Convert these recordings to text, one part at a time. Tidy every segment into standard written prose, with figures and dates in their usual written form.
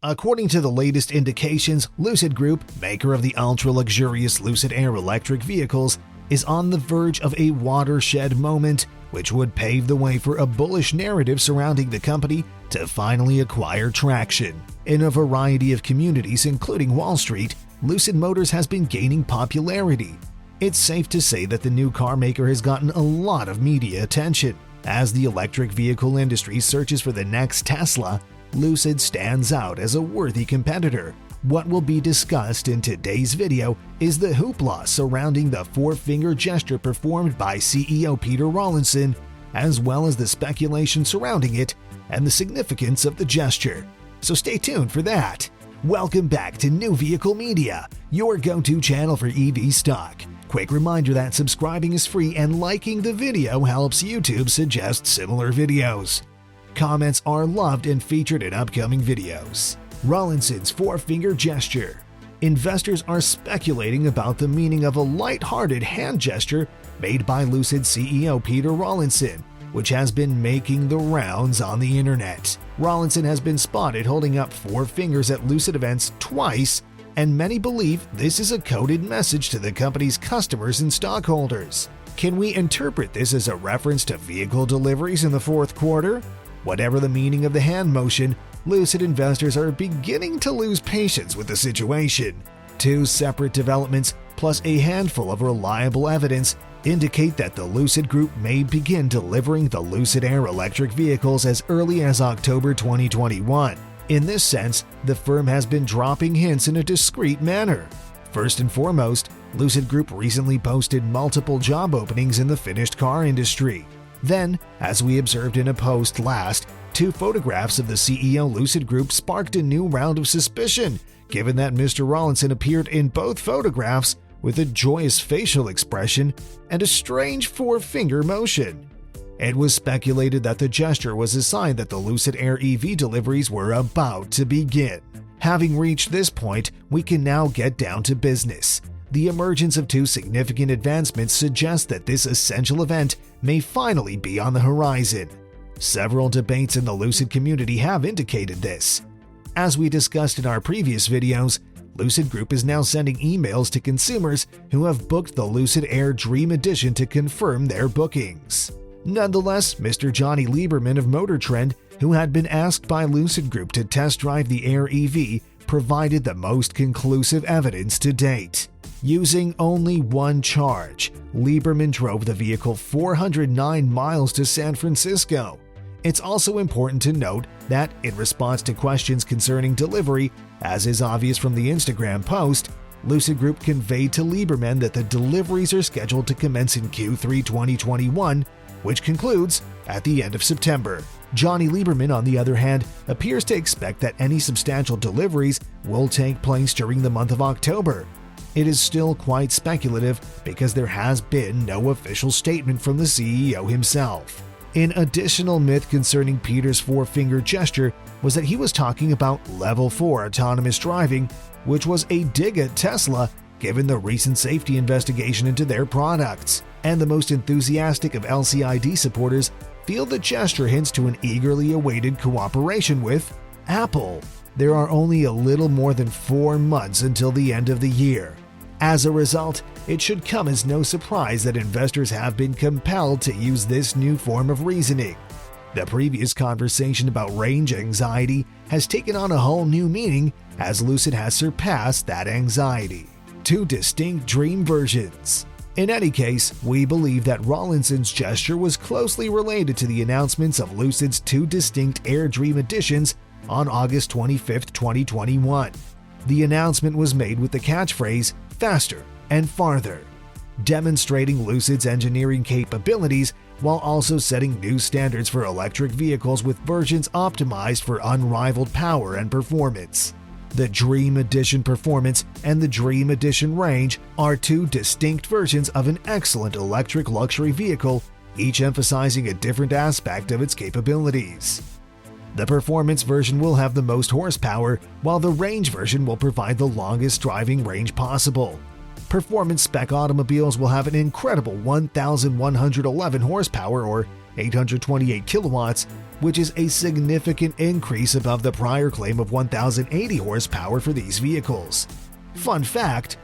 According to the latest indications, Lucid Group, maker of the ultra-luxurious Lucid Air electric vehicles, is on the verge of a watershed moment, which would pave the way for a bullish narrative surrounding the company to finally acquire traction. In a variety of communities, including Wall Street, Lucid Motors has been gaining popularity. It's safe to say that the new car maker has gotten a lot of media attention. As the electric vehicle industry searches for the next Tesla, Lucid stands out as a worthy competitor. What will be discussed in today's video is the hoopla surrounding the four-finger gesture performed by CEO Peter Rawlinson, as well as the speculation surrounding it and the significance of the gesture. So stay tuned for that. Welcome back to NewVehicleMedia, your go-to channel for EV stock. Quick reminder that subscribing is free and liking the video helps YouTube suggest similar videos. Comments are loved and featured in upcoming videos. Rawlinson's four-finger gesture. Investors are speculating about the meaning of a light-hearted hand gesture made by Lucid CEO Peter Rawlinson, which has been making the rounds on the internet. Rawlinson has been spotted holding up four fingers at Lucid events twice, and many believe this is a coded message to the company's customers and stockholders. Can we interpret this as a reference to vehicle deliveries in the fourth quarter? Whatever the meaning of the hand motion, Lucid investors are beginning to lose patience with the situation. Two separate developments, plus a handful of reliable evidence, indicate that the Lucid Group may begin delivering the Lucid Air electric vehicles as early as October 2021. In this sense, the firm has been dropping hints in a discreet manner. First and foremost, Lucid Group recently posted multiple job openings in the finished car industry. Then, as we observed in a post last, two photographs of the CEO Lucid Group sparked a new round of suspicion, given that Mr. Rawlinson appeared in both photographs with a joyous facial expression and a strange four-finger motion. It was speculated that the gesture was a sign that the Lucid Air EV deliveries were about to begin. Having reached this point, we can now get down to business. The emergence of two significant advancements suggests that this essential event may finally be on the horizon. Several debates in the Lucid community have indicated this. As we discussed in our previous videos, Lucid Group is now sending emails to consumers who have booked the Lucid Air Dream Edition to confirm their bookings. Nonetheless, Mr. Johnny Lieberman of Motor Trend, who had been asked by Lucid Group to test drive the Air EV, provided the most conclusive evidence to date. Using only one charge, Lieberman drove the vehicle 409 miles to San Francisco. It's also important to note that, in response to questions concerning delivery, as is obvious from the Instagram post, Lucid Group conveyed to Lieberman that the deliveries are scheduled to commence in Q3 2021, which concludes at the end of September. Johnny Lieberman, on the other hand, appears to expect that any substantial deliveries will take place during the month of October. It is still quite speculative because there has been no official statement from the CEO himself. An additional myth concerning Peter's four-finger gesture was that he was talking about Level 4 autonomous driving, which was a dig at Tesla given the recent safety investigation into their products. And the most enthusiastic of LCID supporters feel the gesture hints to an eagerly awaited cooperation with Apple. There are only a little more than 4 months until the end of the year. As a result, it should come as no surprise that investors have been compelled to use this new form of reasoning. The previous conversation about range anxiety has taken on a whole new meaning as Lucid has surpassed that anxiety. Two distinct dream versions. In any case, we believe that Rawlinson's gesture was closely related to the announcements of Lucid's two distinct Air Dream editions on August 25, 2021. The announcement was made with the catchphrase, "faster and farther," demonstrating Lucid's engineering capabilities while also setting new standards for electric vehicles with versions optimized for unrivaled power and performance. The Dream Edition Performance and the Dream Edition Range are two distinct versions of an excellent electric luxury vehicle, each emphasizing a different aspect of its capabilities. The performance version will have the most horsepower, while the range version will provide the longest driving range possible. Performance spec automobiles will have an incredible 1,111 horsepower or 828 kilowatts, which is a significant increase above the prior claim of 1,080 horsepower for these vehicles. Fun fact,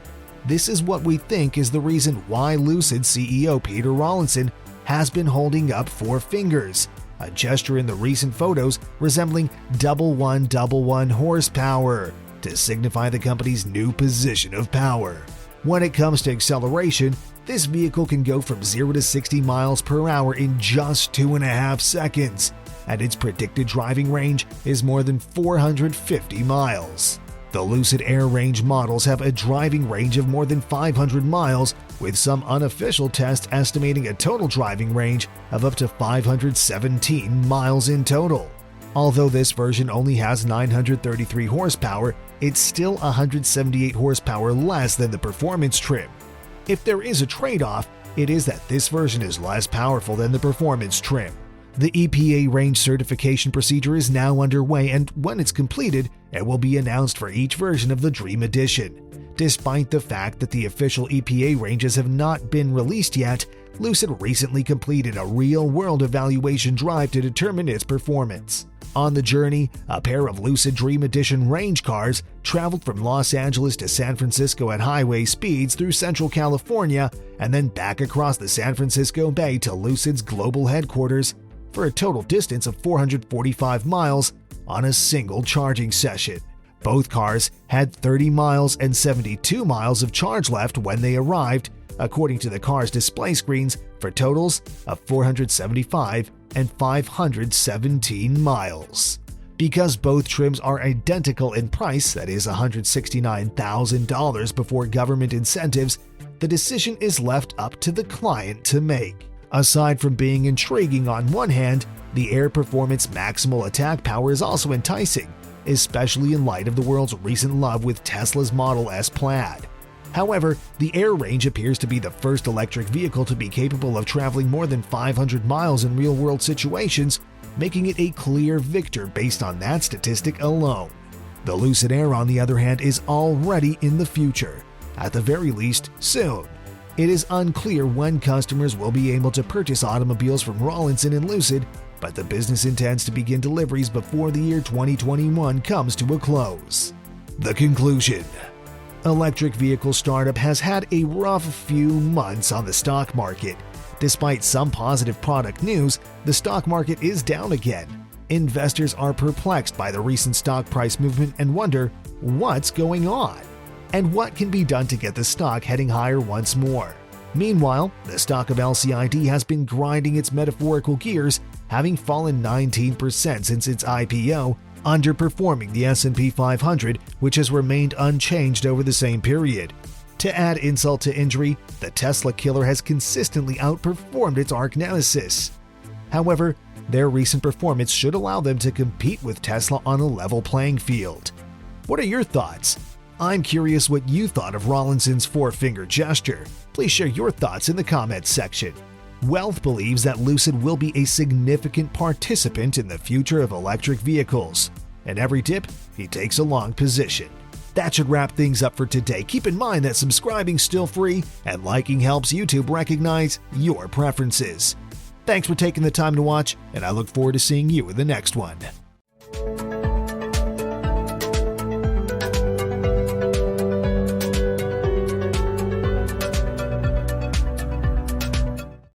this is what we think is the reason why Lucid CEO Peter Rawlinson has been holding up 4 fingers, a gesture in the recent photos resembling 1111 horsepower, to signify the company's new position of power. When it comes to acceleration, this vehicle can go from 0 to 60 miles per hour in just 2.5 seconds, and its predicted driving range is more than 450 miles. The Lucid Air range models have a driving range of more than 500 miles, with some unofficial tests estimating a total driving range of up to 517 miles in total. Although this version only has 933 horsepower, it's still 178 horsepower less than the performance trim. If there is a trade-off, it is that this version is less powerful than the performance trim. The EPA range certification procedure is now underway, and when it's completed, it will be announced for each version of the Dream Edition. Despite the fact that the official EPA ranges have not been released yet, Lucid recently completed a real-world evaluation drive to determine its performance. On the journey, a pair of Lucid Dream Edition range cars traveled from Los Angeles to San Francisco at highway speeds through Central California and then back across the San Francisco Bay to Lucid's global headquarters for a total distance of 445 miles on a single charging session. Both cars had 30 miles and 72 miles of charge left when they arrived, according to the car's display screens, for totals of 475 and 517 miles. Because both trims are identical in price, that is $169,000 before government incentives, the decision is left up to the client to make. Aside from being intriguing on one hand, the Air Performance maximal attack power is also enticing, especially in light of the world's recent love with Tesla's Model S Plaid. However, the Air range appears to be the first electric vehicle to be capable of traveling more than 500 miles in real-world situations, making it a clear victor based on that statistic alone. The Lucid Air, on the other hand, is already in the future, at the very least soon. It is unclear when customers will be able to purchase automobiles from Rawlinson and Lucid, but the business intends to begin deliveries before the year 2021 comes to a close. The conclusion. Electric vehicle startup has had a rough few months on the stock market. Despite some positive product news, the stock market is down again. Investors are perplexed by the recent stock price movement and wonder what's going on, and what can be done to get the stock heading higher once more. Meanwhile, the stock of LCID has been grinding its metaphorical gears, having fallen 19% since its IPO, underperforming the S&P 500, which has remained unchanged over the same period. To add insult to injury, the Tesla killer has consistently outperformed its arch nemesis. However, their recent performance should allow them to compete with Tesla on a level playing field. What are your thoughts? I'm curious what you thought of Rawlinson's 4-finger gesture. Please share your thoughts in the comments section. Wealth believes that Lucid will be a significant participant in the future of electric vehicles. In every dip, he takes a long position. That should wrap things up for today. Keep in mind that subscribing's still free and liking helps YouTube recognize your preferences. Thanks for taking the time to watch, and I look forward to seeing you in the next one.